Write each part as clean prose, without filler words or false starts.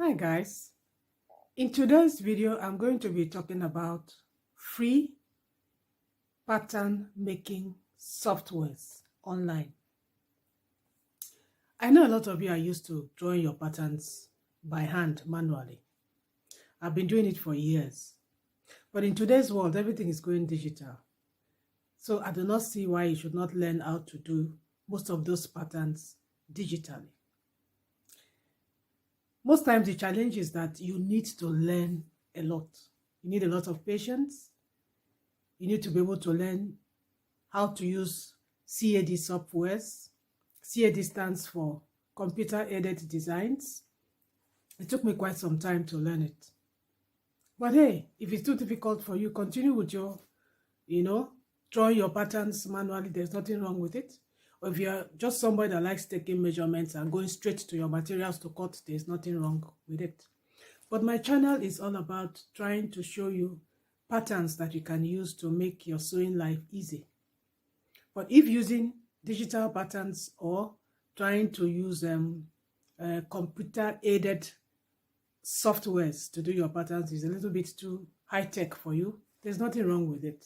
Hi guys, in today's video I'm going to be talking about free pattern making softwares online. I know a lot of you are used to drawing your patterns by hand manually. I've been doing it for years, but in today's world everything is going digital, so I do not see why you should not learn how to do most of those patterns digitally. Most times the challenge is that you need to learn a lot. You need a lot of patience. You need to be able to learn how to use CAD softwares. CAD stands for Computer Aided Designs. It took me quite some time to learn it. But hey, if it's too difficult for you, continue with your, drawing your patterns manually. There's nothing wrong with it. Or if you're just somebody that likes taking measurements and going straight to your materials to cut, there's nothing wrong with it. But my channel is all about trying to show you patterns that you can use to make your sewing life easy. But if using digital patterns or trying to use computer-aided softwares to do your patterns is a little bit too high-tech for you, there's nothing wrong with it.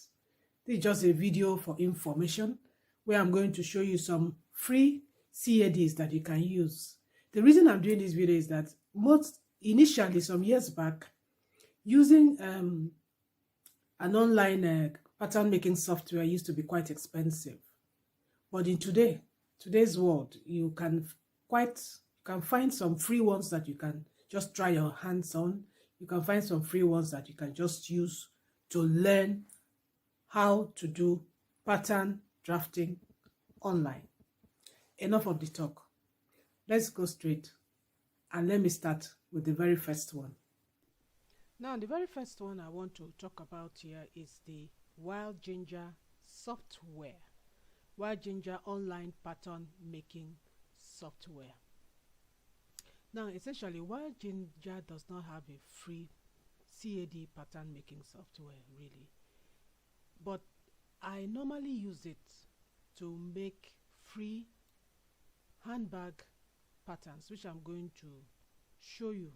This is just a video for information where I'm going to show you some free CADs that you can use. The reason I'm doing this video is that initially, some years back, using an online pattern making software used to be quite expensive. But in today's world, you can find some free ones that you can just try your hands on. You can find some free ones that you can just use to learn how to do pattern drafting online. Enough of the talk. Let's go straight, and let me start with the very first one. Now, the very first one I want to talk about here is the Wild Ginger software. Wild Ginger online pattern making software. Now, essentially, Wild Ginger does not have a free CAD pattern making software, really. But I normally use it to make free handbag patterns, which I'm going to show you.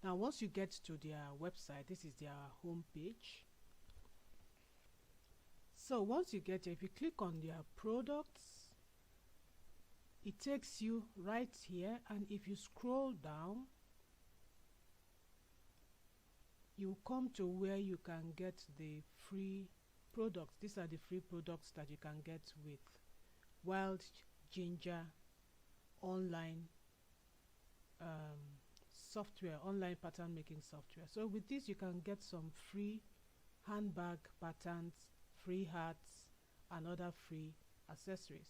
Now, once you get to their website, this is their home page. So once you get here, if you click on their products, it takes you right here, and if you scroll down, you come to where you can get the free products. These are the free products that you can get with Wild Ginger online software, online pattern making software. So with this, you can get some free handbag patterns, free hats, and other free accessories.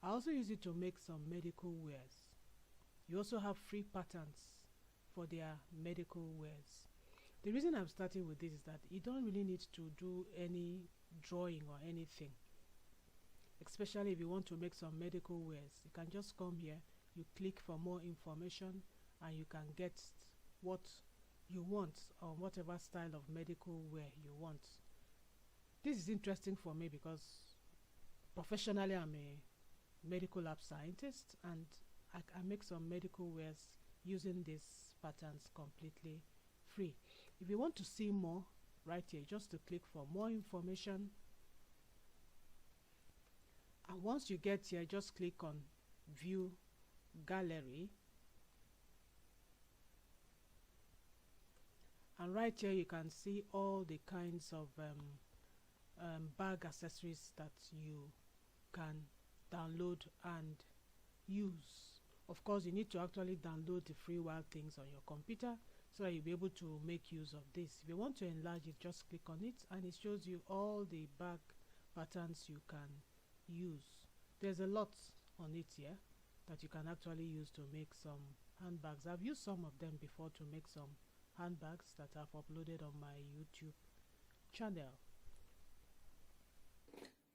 I also use it to make some medical wears. You also have free patterns for their medical wears. The reason I'm starting with this is that you don't really need to do any drawing or anything, especially if you want to make some medical wears. You can just come here, you click for more information, and you can get what you want or whatever style of medical wear you want. This is interesting for me because professionally I'm a medical lab scientist, and I make some medical wears using these patterns completely free. If you want to see more, right here, just to click for more information, and once you get here, just click on view gallery, and right here you can see all the kinds of bag accessories that you can download and use. Of course, you need to actually download the free wild things on your computer so that you'll be able to make use of this. If you want to enlarge it, just click on it, and it shows you all the bag patterns you can use. There's a lot on it here that you can actually use to make some handbags. I've used some of them before to make some handbags that I've uploaded on my YouTube channel.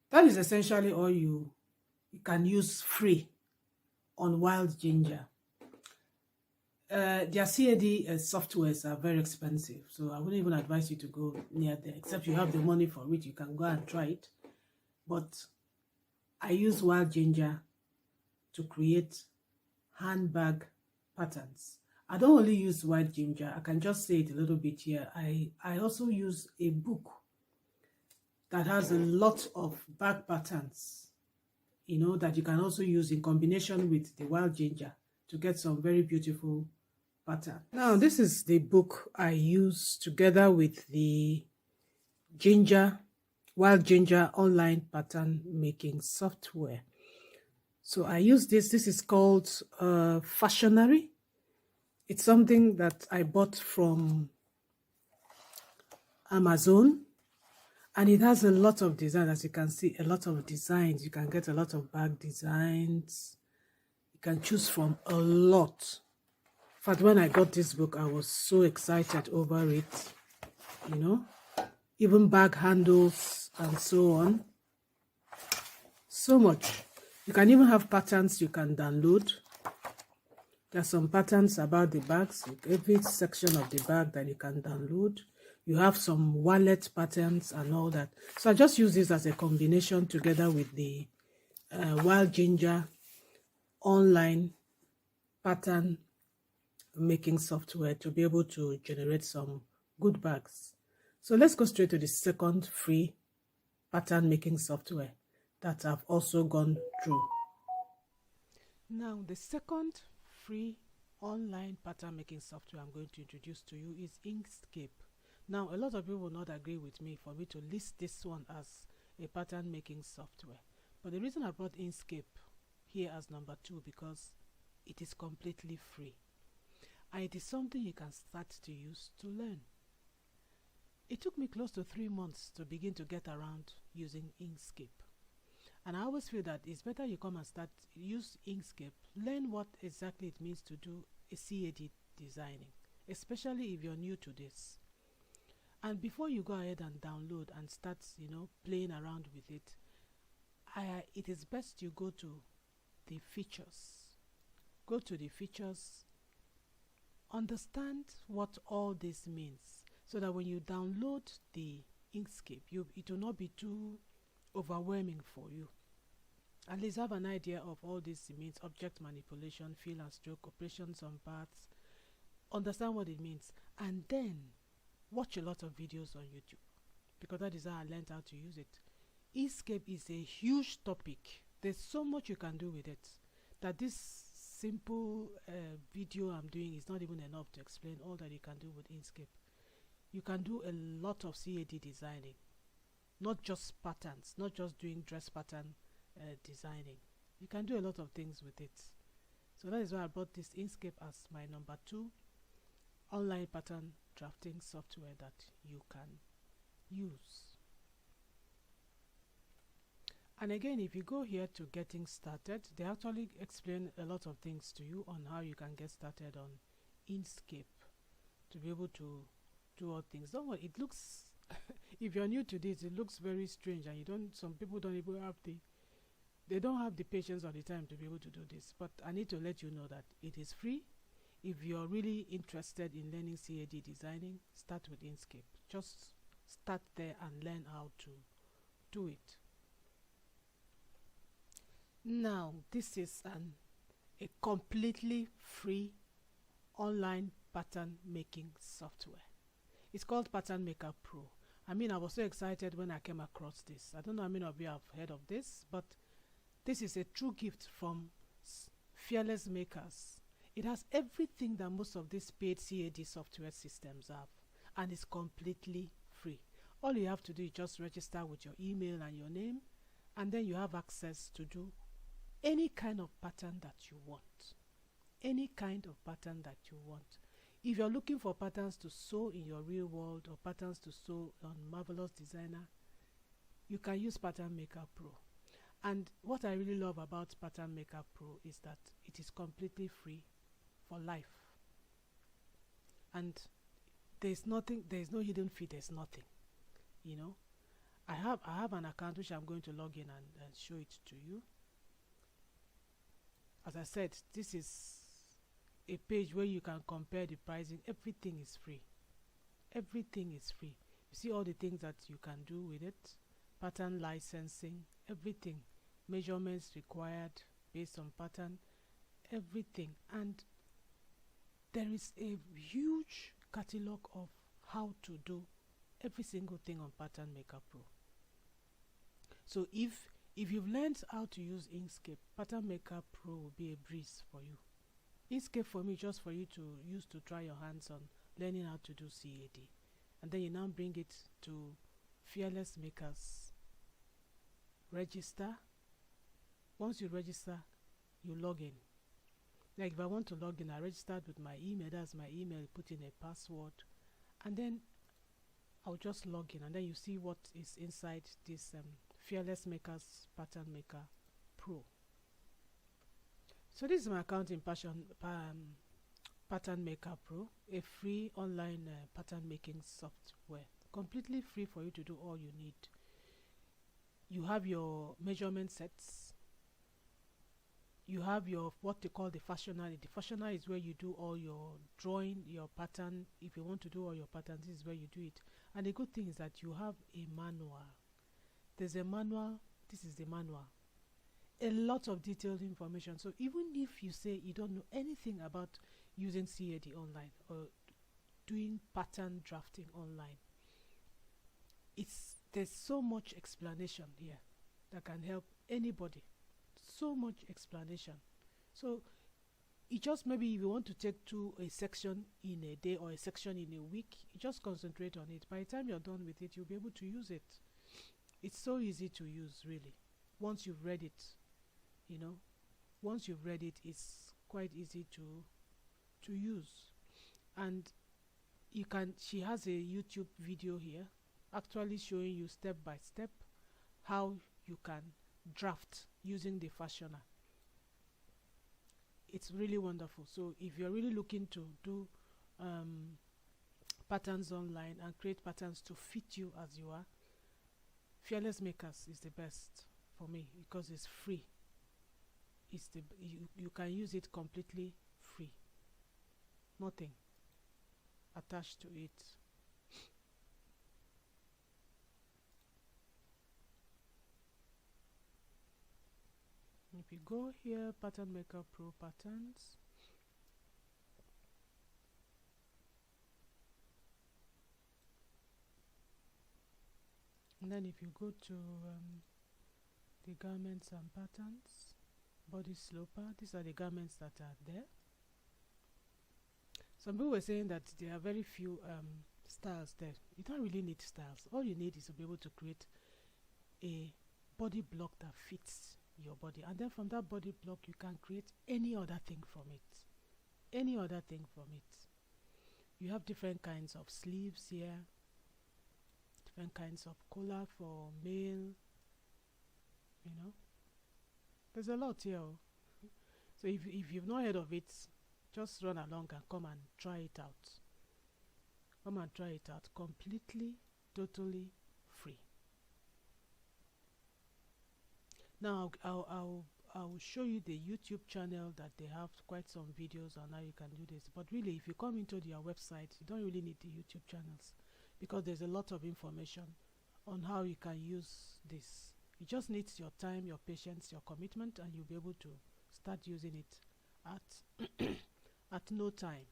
That is essentially all you can use free on Wild Ginger. Their CAD softwares are very expensive, so I wouldn't even advise you to go near there, except you have the money for it. You can go and try it. But I use Wild Ginger to create handbag patterns. I don't only use white ginger. I can just say it a little bit here. I also use a book that has a lot of bag patterns, you know, that you can also use in combination with the wild ginger to get some very beautiful pattern. Now, this is the book I use together with the wild ginger online pattern making software. So I use this. This is called Fashionary. It's something that I bought from Amazon, and it has a lot of design. As you can see, a lot of designs. You can get a lot of bag designs. You can choose from a lot. In fact, when I got this book, I was so excited over it, you know, even bag handles and so on. So much. You can even have patterns you can download. There are some patterns about the bags, every section of the bag that you can download. You have some wallet patterns and all that. So I just use this as a combination together with the wild ginger online pattern making software to be able to generate some good bags. So let's go straight to the second free pattern making software that I've also gone through. Now, the second free online pattern making software I'm going to introduce to you is Inkscape. Now, a lot of people will not agree with me for me to list this one as a pattern making software. But the reason I brought Inkscape here as number 2 because it is completely free. And it is something you can start to use to learn. It took me close to 3 months to begin to get around using Inkscape. And I always feel that it's better you come and use Inkscape, learn what exactly it means to do a CAD designing, especially if you're new to this. And before you go ahead and download and start, you know, playing around with it, it is best you go to the features. Go to the features, understand what all this means, so that when you download the Inkscape, it will not be too overwhelming for you. At least have an idea of all this means: object manipulation, fill and stroke, operations on parts. Understand what it means, and then watch a lot of videos on YouTube, because that is how I learned how to use it. Inkscape is a huge topic. There's so much you can do with it that this simple video I'm doing is not even enough to explain all that you can do with Inkscape. You can do a lot of CAD designing, not just patterns, not just doing dress pattern designing. You can do a lot of things with it. So that is why I brought this Inkscape as my number 2 online pattern drafting software that you can use. And again, if you go here to getting started, they actually explain a lot of things to you on how you can get started on Inkscape to be able to do all things. Don't worry, it looks if you're new to this, it looks very strange, and some people don't even have they don't have the patience or the time to be able to do this. But I need to let you know that it is free. If you're really interested in learning CAD designing, start with Inkscape. Just start there and learn how to do it. Now, this is a completely free online pattern making software. It's called Pattern Maker Pro. I mean, I was so excited when I came across this. I don't know how many of you have heard of this, but this is a true gift from fearless makers. It has everything that most of these paid CAD software systems have, and it's completely free. All you have to do is just register with your email and your name, and then you have access to do any kind of pattern that you want. Any kind of pattern that you want. If you're looking for patterns to sew in your real world or patterns to sew on Marvelous Designer, you can use Pattern Maker Pro. And what I really love about Pattern Maker Pro is that it is completely free for life. And there's no hidden fee, there's nothing. You know, I have an account which I'm going to log in and show it to you. As I said, this is a page where you can compare the pricing. Everything is free. Everything is free. You see all the things that you can do with it. Pattern licensing, everything. Measurements required based on pattern, everything. And there is a huge catalog of how to do every single thing on Pattern Maker Pro. So if you've learned how to use Inkscape, Pattern Maker Pro will be a breeze for you. Inkscape for me just for you to use to try your hands on learning how to do CAD, and then you now bring it to Fearless Makers. Register. Once you register, you log in. Like if I want to log in, I registered with my email. That's my email. Put in a password, and then I'll just log in, and then you see what is inside this Fearless Makers Pattern Maker Pro. So this is my account in Pattern Maker Pro, a free online pattern making software, completely free for you to do all you need. You have your measurement sets. You have your what they call the fashioner. The fashioner is where you do all your drawing, your pattern. If you want to do all your patterns, this is where you do it. And the good thing is that you have a manual. There's a manual. This is the manual. A lot of detailed information. So even if you say you don't know anything about using CAD online or doing pattern drafting online, there's so much explanation here that can help anybody. So much explanation. So it just, maybe if you want to take to a section in a day or a section in a week, you just concentrate on it. By the time you're done with it, you'll be able to use it. It's so easy to use, really. Once you've read it, you know, once you've read it, it's quite easy to use. And you can, she has a YouTube video here actually showing you step by step how you can draft using the fashioner. It's really wonderful. So if you're really looking to do patterns online and create patterns to fit you as you are, Fearless Makers is the best for me because it's free. It's you can use it completely free. Nothing attached to it. If you go here, Pattern Maker Pro Patterns, and then if you go to the garments and patterns, body sloper, these are the garments that are there. Some people were saying that there are very few styles there. You don't really need styles. All you need is to be able to create a body block that fits your body, and then from that body block you can create any other thing from it. Any other thing from it. You have different kinds of sleeves here, different kinds of collar for male, you know. There's a lot here. So if you've not heard of it, just run along and come and try it out. Come and try it out completely, totally free. Now I'll show you the YouTube channel that they have quite some videos on how you can do this. But really, if you come into their website, you don't really need the YouTube channels because there's a lot of information on how you can use this. It just needs your time, your patience, your commitment, and you'll be able to start using it at at no time.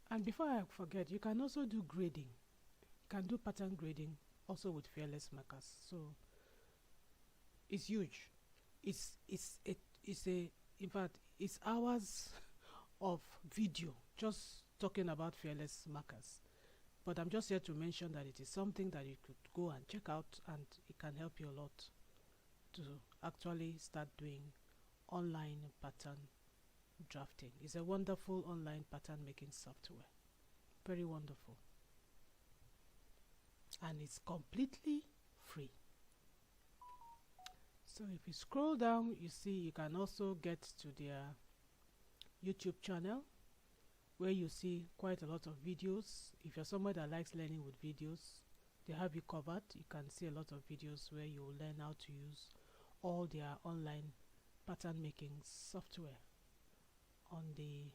And before I forget, you can also do grading. You can do pattern grading also with Fearless Makers. So it's huge. In fact, it's hours of video just talking about Fearless Makers. But I'm just here to mention that it is something that you could go and check out, and it can help you a lot to actually start doing online pattern drafting. It's a wonderful online pattern making software. Very wonderful. And it's completely free. So if you scroll down, you see you can also get to their YouTube channel, where you see quite a lot of videos. If you're someone that likes learning with videos, they have you covered. You can see a lot of videos where you will learn how to use all their online pattern making software on the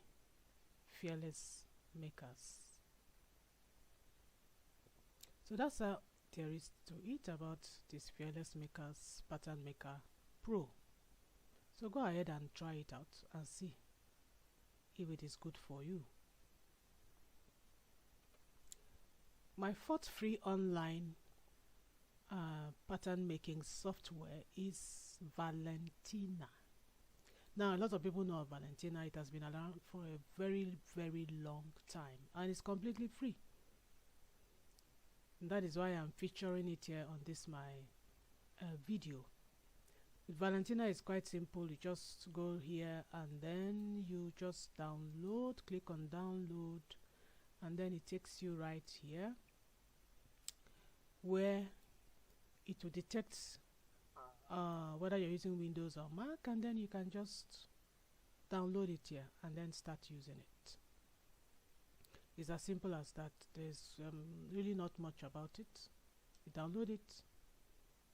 Fearless Makers. So that's there is to it about this Fearless Makers Pattern Maker Pro. So go ahead and try it out and see if it is good for you. My fourth free online pattern making software is Valentina. Now, a lot of people know of Valentina. It has been around for a very, very long time, and it's completely free. And that is why I'm featuring it here on this my video. With Valentina, it's quite simple. You just go here and then you just download, click on download, and then it takes you right here where it will detect whether you're using Windows or Mac, and then you can just download it here and then start using it. It's as simple as that. There's really not much about it. You download it,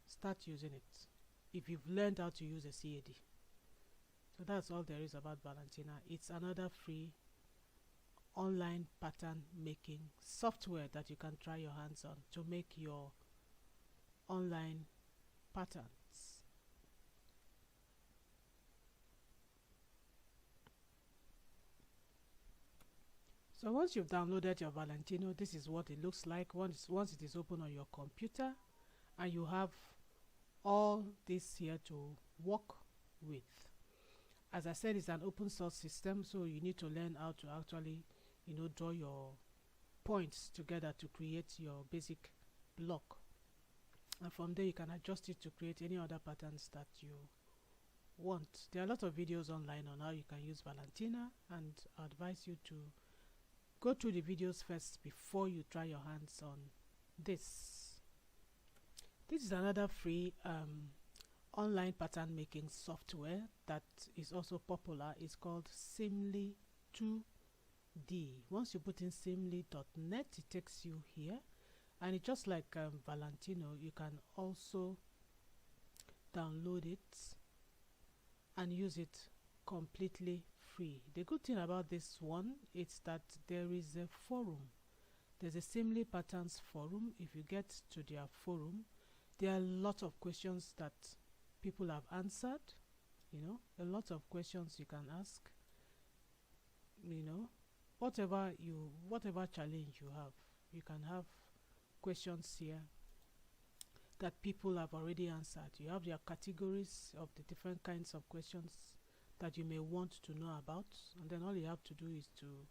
start using it if you've learned how to use a CAD. So that's all there is about Valentina. It's another free online pattern making software that you can try your hands on to make your online patterns. So once you've downloaded your Valentino, this is what it looks like once it is open on your computer, and you have all this here to work with. As I said, it's an open source system, so you need to learn how to actually, draw your points together to create your basic block. And from there you can adjust it to create any other patterns that you want. There are a lot of videos online on how you can use Valentina, and I advise you to go through the videos first before you try your hands on this. This is another free online pattern making software that is also popular. It's called Simly 2D. Once you put in simly.net, it takes you here, and it's just like Valentino. You can also download it and use it completely free. The good thing about this one is that there is a forum. There's a Simly Patterns forum. If you get to their forum, there are a lot of questions that people have answered. A lot of questions you can ask. Whatever challenge you have, you can have questions here that people have already answered. You have their categories of the different kinds of questions that you may want to know about, and then all you have to do is to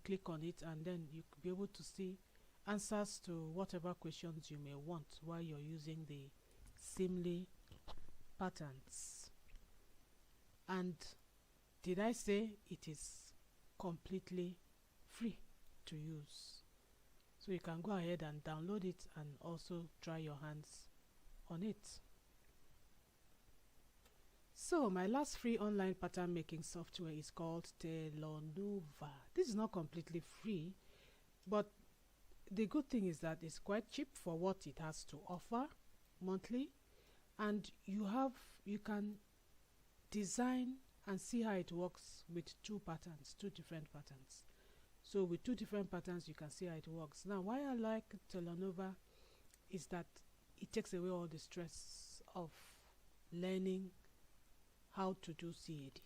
click on it, and then you could be able to see answers to whatever questions you may want while you're using the Simly patterns. And did I say it is completely free to use? So you can go ahead and download it and also try your hands on it. So my last free online pattern making software is called Telonova. This is not completely free, but the good thing is that it's quite cheap for what it has to offer monthly, and you can design and see how it works with two different patterns. So with two different patterns, you can see how it works. Now, why I like Telonova is that it takes away all the stress of learning how to do CAD.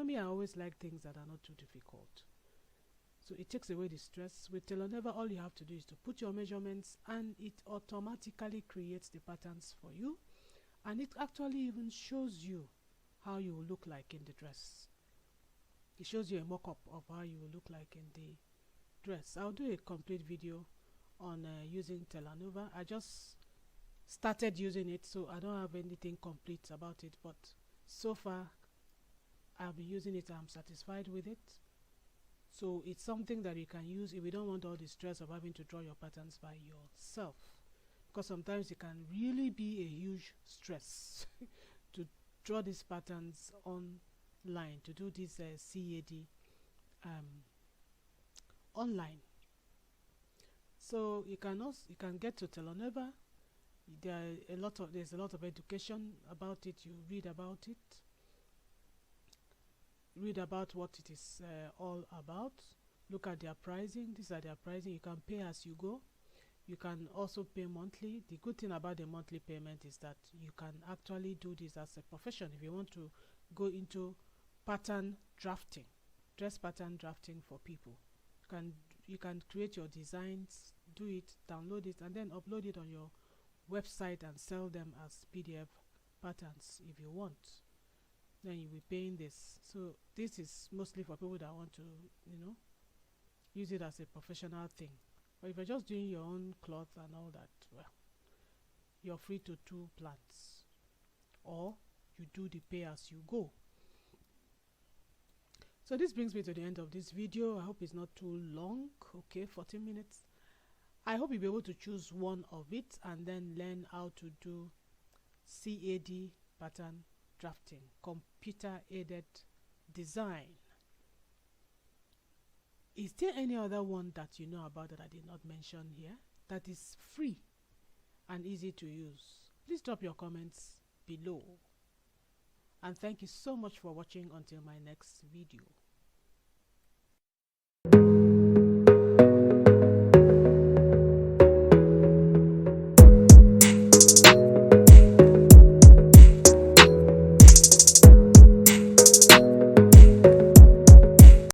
Me, I always like things that are not too difficult. So it takes away the stress. With Telonova, all you have to do is to put your measurements, and it automatically creates the patterns for you. And it actually even shows you how you will look like in the dress. It shows you a mock-up of how you will look like in the dress. I'll do a complete video on using Telonova. I just started using it, so I don't have anything complete about it, but so far I've been using it. I'm satisfied with it. So it's something that you can use if you don't want all the stress of having to draw your patterns by yourself, because sometimes it can really be a huge stress to draw these patterns online, to do this CAD online. So you can get to Telonova. There's a lot of education about it. You read about it, read about what it is all about, look at their pricing. These are their pricing. You can pay as you go. You can also pay monthly. The good thing about the monthly payment is that you can actually do this as a profession. If you want to go into pattern drafting, dress pattern drafting for people, you can create your designs, do it, download it, and then upload it on your website and sell them as PDF patterns if you want. Then you'll be paying this. So this is mostly for people that want to, use it as a professional thing. But if you're just doing your own cloth and all that, well, you're free to do plans, or you do the pay as you go. So this brings me to the end of this video. I hope it's not too long. Okay, 14 minutes. I hope you'll be able to choose one of it and then learn how to do CAD pattern drafting, computer aided design. Is there any other one that you know about that I did not mention here that is free and easy to use? Please drop your comments below. And thank you so much for watching until my next video.